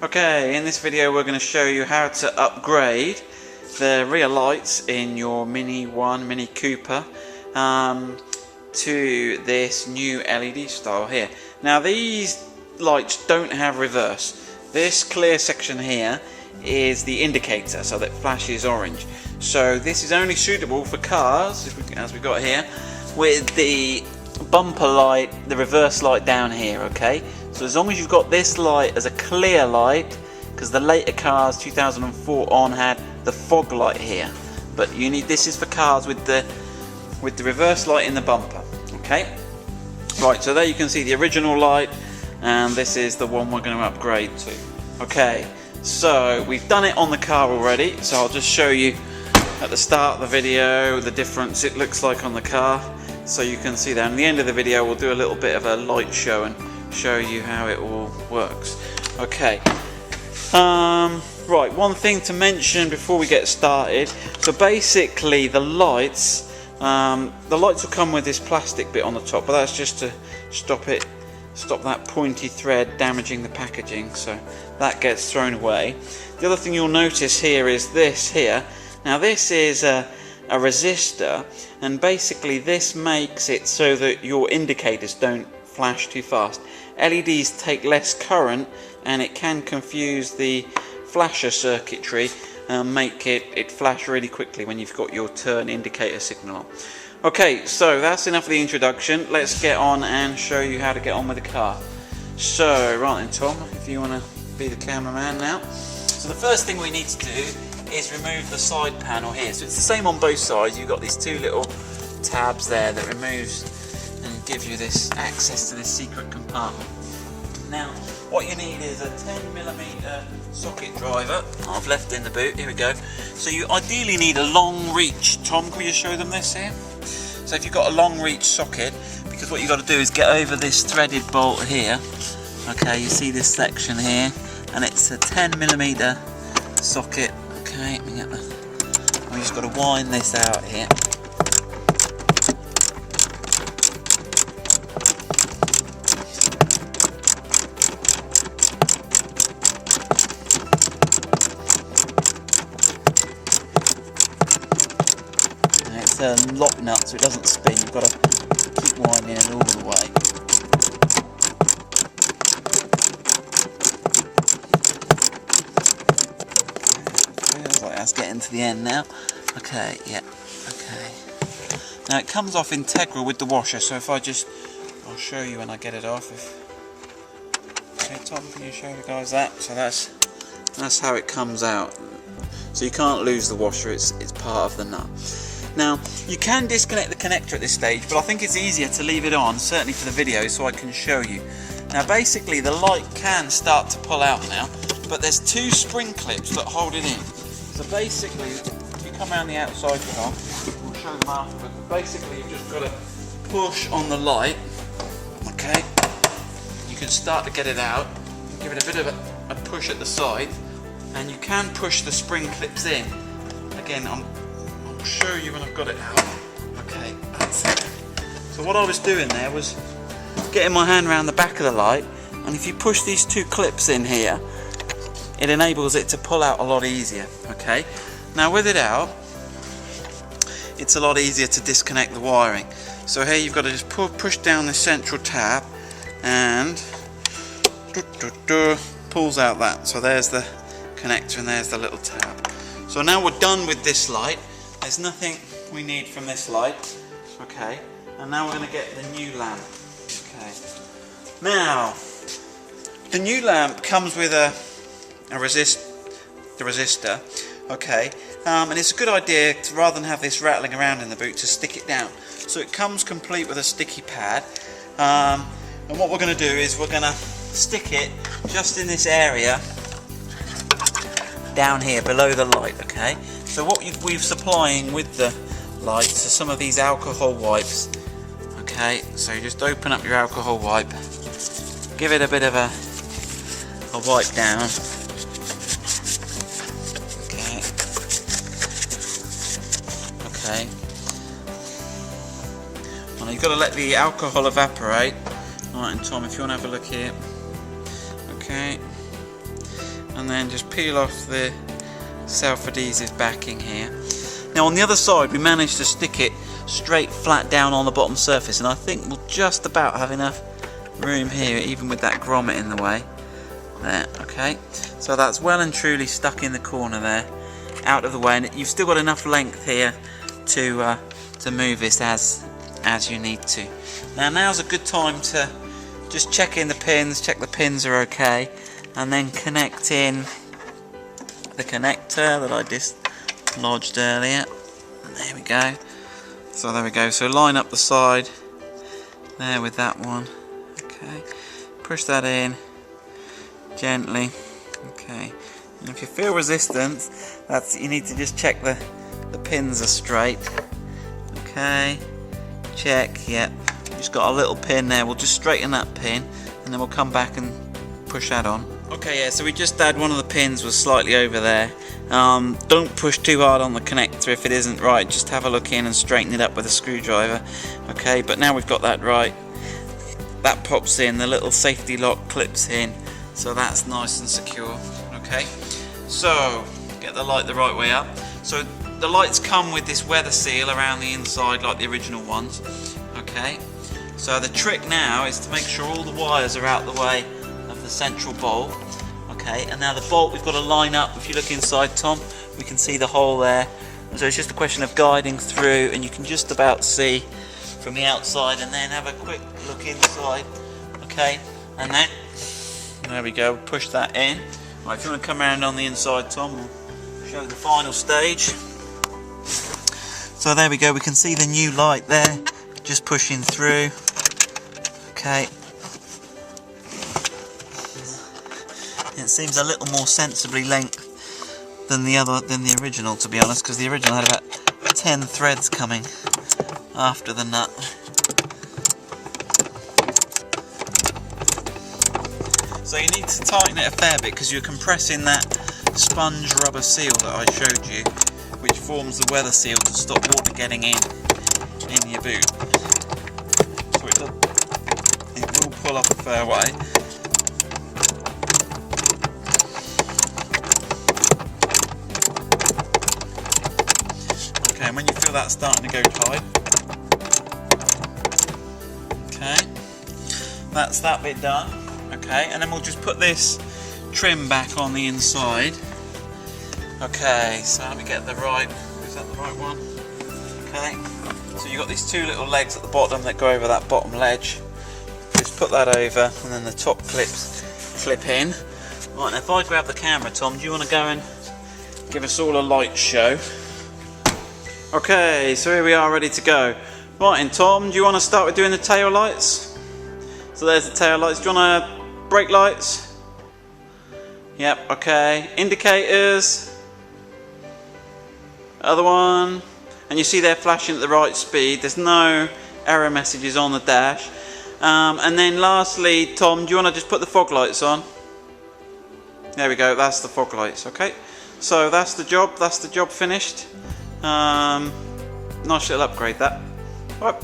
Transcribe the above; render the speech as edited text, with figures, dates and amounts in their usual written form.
Okay, in this video we're going to show you how to upgrade the rear lights in your Mini Cooper to this new LED style here. Now these lights don't have reverse. This clear section here is the indicator, so that flashes orange. So this is only suitable for cars, as we got here, with the bumper light, the reverse light down here, okay? So as long as you've got this light as a clear light, because the later cars 2004 on had the fog light here, but you need, this is for cars with the reverse light in the bumper, okay? Right, so there you can see the original light, and this is the one we're going to upgrade to. Okay, so we've done it on the car already, so I'll just show you at the start of the video the difference it looks like on the car, so you can see that. At the end of the video we'll do a little bit of a light show and show you how it all works. Okay, right, one thing to mention before we get started. So basically the lights will come with this plastic bit on the top, but that's just to stop that pointy thread damaging the packaging, so that gets thrown away. The other thing you'll notice here is this here. Now this is a resistor, and basically this makes it so that your indicators don't flash too fast. LEDs take less current and it can confuse the flasher circuitry and make it flash really quickly when you've got your turn indicator signal on. Okay, so that's enough of the introduction. Let's get on and show you how to get on with the car. So, right then Tom, if you want to be the cameraman now. So the first thing we need to do is remove the side panel here. So it's the same on both sides. You've got these two little tabs there that removes and give you this access to this secret compartment. Now what you need is a 10mm socket driver. I've left in the boot, here we go. So you ideally need a long reach. Tom, can you show them this here? So if you've got a long reach socket, because what you've got to do is get over this threaded bolt here. Okay, you see this section here, and it's a 10mm socket. Okay, we just got to wind this out here. A lock nut so it doesn't spin. You've got to keep winding it all the way. Feels like that's getting to the end now. Okay, yeah, okay. Now it comes off integral with the washer, so if I'll show you when I get it off. Okay, Tom, can you show the guys that? So that's how it comes out. So you can't lose the washer, it's part of the nut. Now, you can disconnect the connector at this stage, but I think it's easier to leave it on, certainly for the video, so I can show you. Now basically the light can start to pull out now, but there's two spring clips that hold it in. So basically, if you come around the outside now, we'll show them after, but basically you've just got to push on the light, okay? You can start to get it out, give it a bit of a push at the side, and you can push the spring clips in. Again, I'll show you when I've got it out. Okay, that's it. So what I was doing there was getting my hand around the back of the light, and if you push these two clips in here, it enables it to pull out a lot easier. Okay, now with it out, it's a lot easier to disconnect the wiring. So here you've got to just push down the central tab, and pulls out that. So there's the connector and there's the little tab. So now we're done with this light. There's nothing we need from this light. Okay, and now we're going to get the new lamp. Okay, now the new lamp comes with the resistor. Okay, and it's a good idea to, rather than have this rattling around in the boot, to stick it down. So it comes complete with a sticky pad, and what we're going to do is we're going to stick it just in this area down here below the light. Okay, so what we're supplying with the lights are some of these alcohol wipes. Okay, so you just open up your alcohol wipe, give it a bit of a wipe down. Okay, well, you've got to let the alcohol evaporate. Alright, and Tom, if you want to have a look here. Okay, and then just peel off the self-adhesive backing here. Now on the other side we managed to stick it straight flat down on the bottom surface, and I think we'll just about have enough room here, even with that grommet in the way. There, okay, so that's well and truly stuck in the corner there, out of the way, and you've still got enough length here to move this as you need to. Now's a good time to just check in the pins, check the pins are okay, and then connect in the connector that I dislodged earlier. There we go. So there we go. So line up the side there with that one. Okay, push that in gently. Okay, and if you feel resistance, you need to just check the pins are straight. Okay, check. Yep, just got a little pin there. We'll just straighten that pin, and then we'll come back and push that on. Okay, yeah, so we just had one of the pins was slightly over there. Don't push too hard on the connector if it isn't right. Just have a look in and straighten it up with a screwdriver. Okay, but now we've got that right. That pops in, the little safety lock clips in, so that's nice and secure. Okay, so get the light the right way up. So the lights come with this weather seal around the inside like the original ones. Okay, so the trick now is to make sure all the wires are out the way of the central bolt. Okay, and now the bolt we've got to line up. If you look inside, Tom, we can see the hole there. So it's just a question of guiding through, and you can just about see from the outside, and then have a quick look inside. Okay, and then there we go, push that in. Right, if you want to come around on the inside, Tom, we'll show the final stage. So there we go, we can see the new light there, just pushing through. Okay. It seems a little more sensibly length than the original, to be honest, because the original had about 10 threads coming after the nut. So you need to tighten it a fair bit because you're compressing that sponge rubber seal that I showed you, which forms the weather seal to stop water getting in your boot. So it will pull up a fair way. And when you feel that starting to go tight, okay, that's that bit done. Okay, and then we'll just put this trim back on the inside. Okay, so let me get the right, is that the right one? Okay, so you've got these two little legs at the bottom that go over that bottom ledge. Just put that over, and then the top clips clip in. Right, now if I grab the camera, Tom, do you want to go and give us all a light show? Okay, so here we are ready to go. Right, and Tom, do you want to start with doing the tail lights? So there's the tail lights. Do you want to brake lights? Yep, okay. Indicators. Other one. And you see they're flashing at the right speed. There's no error messages on the dash. And then lastly, Tom, do you want to just put the fog lights on? There we go, that's the fog lights, okay. So that's the job finished. Nice little upgrade that. Right.